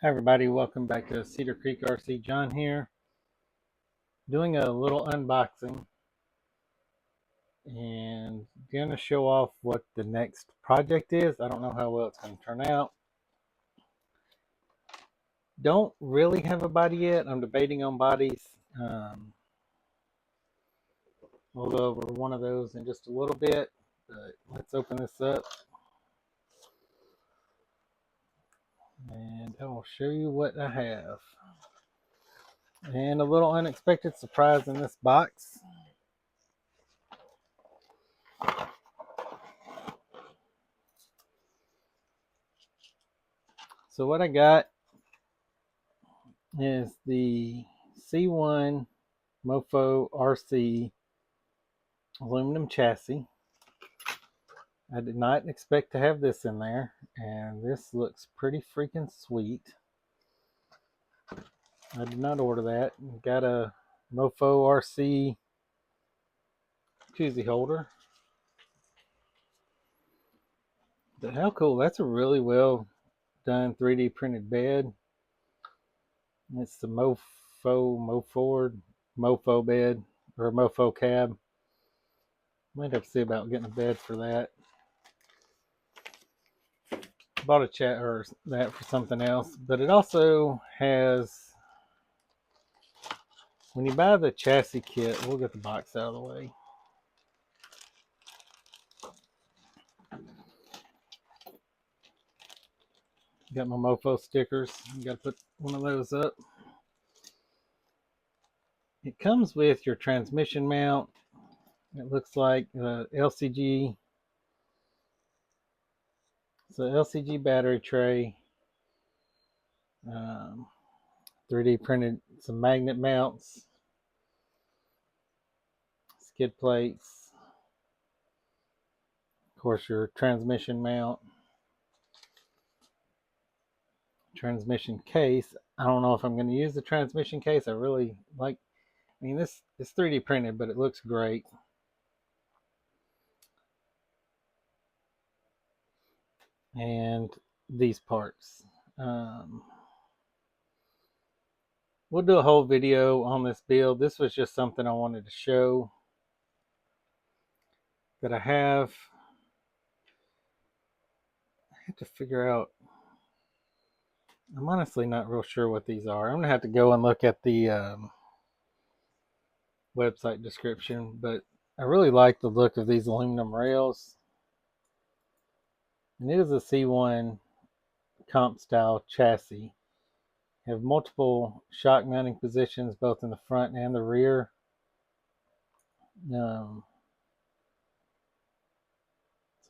Hi everybody, welcome back to Cedar Creek RC. John here, doing a little unboxing and going to show off what the next project is. I don't know how well it's going to turn out. Don't really have a body yet. I'm debating on bodies. We'll go over one of those in just a little bit, but let's open this up and I will show you what I have. And a little unexpected surprise in this box. So what I got is the C1 Mofo RC aluminum chassis. I did not expect to have this in there, and this looks pretty freaking sweet. I did not order that. Got a Mofo RC koozie holder. But how cool, that's a really well done 3D printed bed. It's the Mofo bed, or Mofo cab. Might have to see about getting a bed for that. Bought a chat or that for something else, but it also has, when you buy the chassis kit, we'll get the box out of the way. Got my Mofo stickers. Got to put one of those up. It comes with your transmission mount. It looks like LCG. It's an LCG battery tray. 3D printed some magnet mounts, skid plates, of course your transmission mount, transmission case. I don't know if I'm going to use the transmission case. I really like, I mean, this is 3D printed, but it looks great. And these parts. We'll do a whole video on this build. This was just something I wanted to show that I have. I have to figure out. I'm honestly not real sure what these are. I'm going to have to go and look at the website description, but I really like the look of these aluminum rails. And it is a C1 comp style chassis. Have multiple shock mounting positions both in the front and the rear. So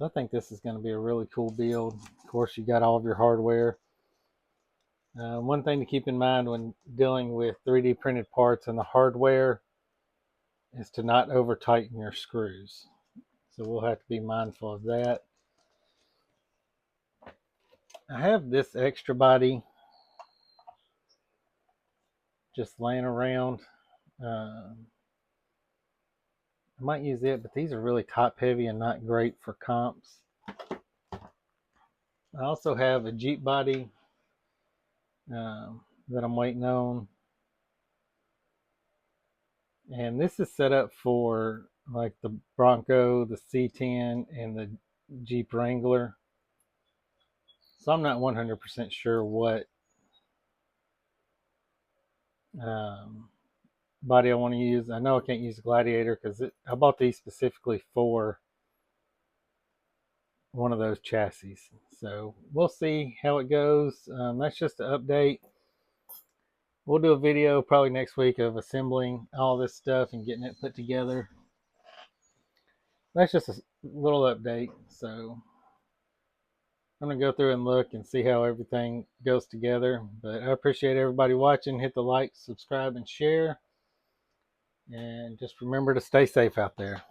I think this is going to be a really cool build. Of course, you got all of your hardware. One thing to keep in mind when dealing with 3D printed parts and the hardware is to not over tighten your screws. So we'll have to be mindful of that. I have this extra body just laying around. I might use it, but these are really top heavy and not great for comps. I also have a Jeep body that I'm waiting on. And this is set up for like the Bronco, the C10, and the Jeep Wrangler. So I'm not 100% sure what body I want to use. I know I can't use the Gladiator because I bought these specifically for one of those chassis. So we'll see how it goes. That's just an update. We'll do a video probably next week of assembling all this stuff and getting it put together. That's just a little update. So I'm going to go through and look and see how everything goes together. But I appreciate everybody watching. Hit the like, subscribe, and share. And just remember to stay safe out there.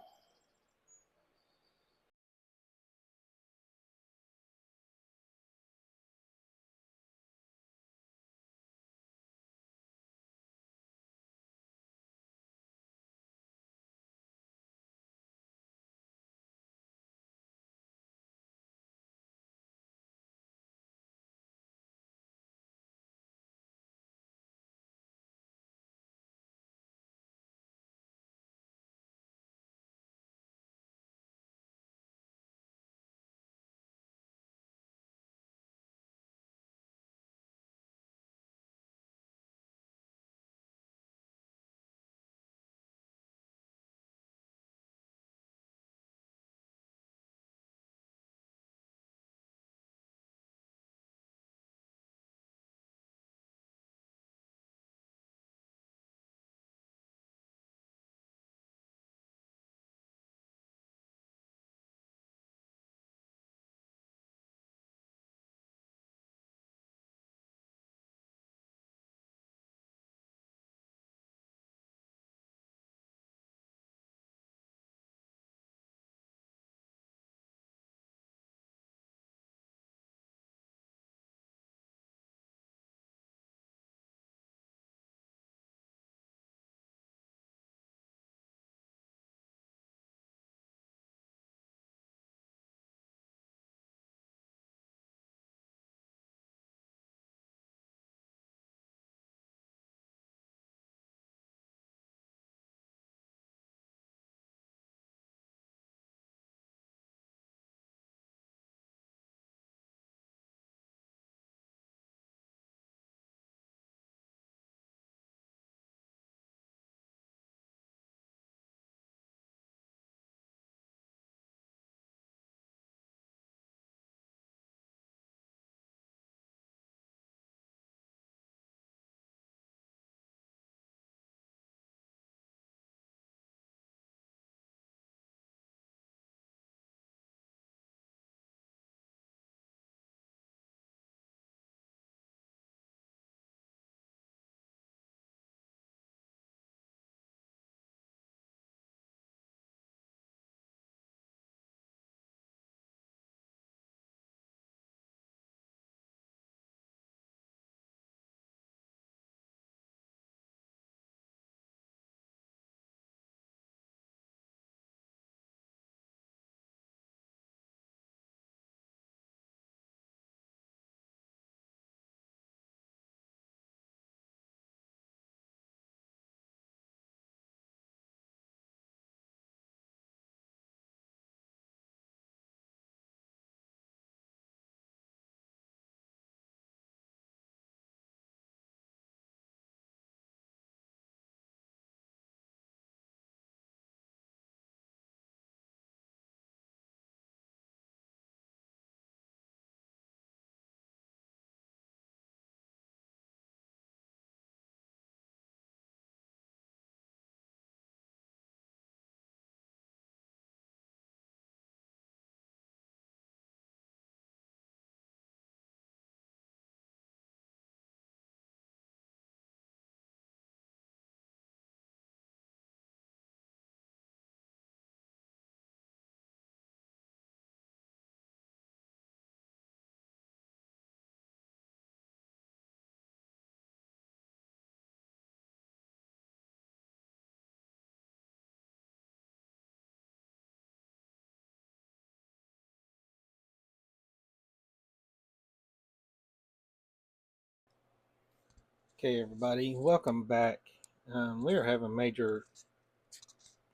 Okay, everybody, welcome back. We are having major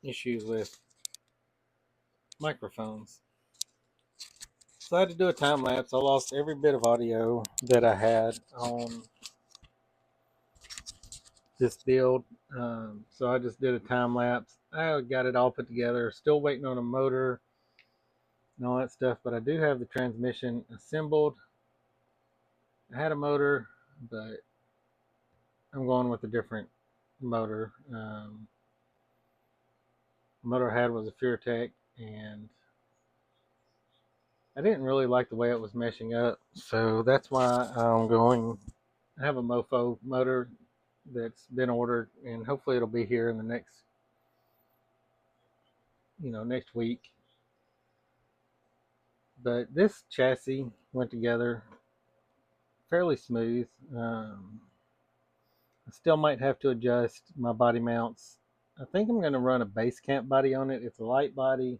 issues with microphones. So I had to do a time lapse. I lost every bit of audio that I had on this build. So I just did a time lapse. I got it all put together. Still waiting on a motor and all that stuff, but I do have the transmission assembled. I had a motor, but I'm going with a different motor. The motor I had was a Furatech, and I didn't really like the way it was meshing up, so that's why I'm going. I have a Mofo motor that's been ordered, and hopefully it'll be here in the next week. But this chassis went together fairly smooth. I still might have to adjust my body mounts. I think I'm going to run a base camp body on it. It's a light body.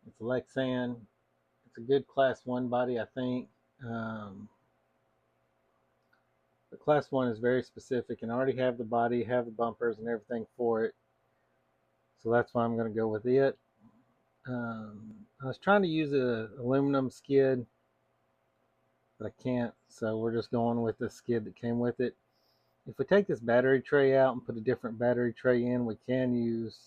It's a Lexan. It's a good class 1 body, I think. The class 1 is very specific, and I already have the body, have the bumpers and everything for it. So that's why I'm going to go with it. I was trying to use an aluminum skid, but I can't. So we're just going with the skid that came with it. If we take this battery tray out and put a different battery tray in, we can use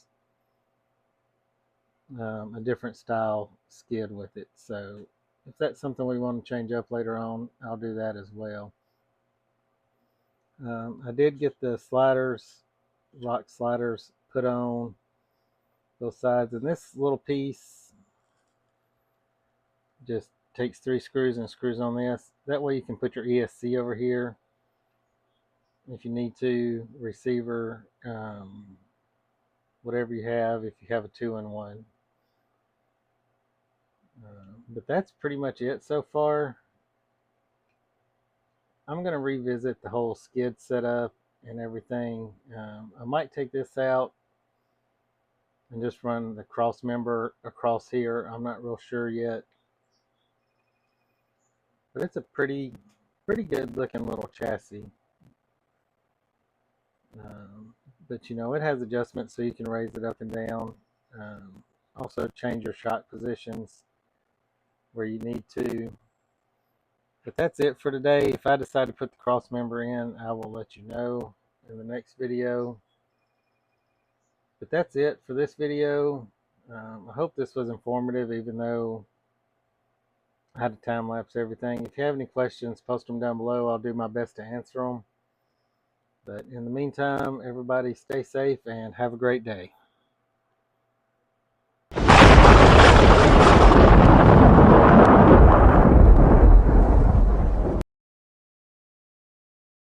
a different style skid with it. So if that's something we want to change up later on, I'll do that as well. I did get the sliders, rock sliders, put on both sides, and this little piece just takes 3 screws and screws on this. That way you can put your ESC over here if you need to, receiver, whatever you have, if you have a 2-in-1. But that's pretty much it so far. I'm going to revisit the whole skid setup and everything. I might take this out and just run the cross member across here. I'm not real sure yet. But it's a pretty good looking little chassis. But it has adjustments so you can raise it up and down. Also change your shock positions where you need to. But that's it for today. If I decide to put the cross member in, I will let you know in the next video. But that's it for this video. I hope this was informative, even though I had to time lapse everything. If you have any questions, post them down below. I'll do my best to answer them. But in the meantime, everybody stay safe and have a great day.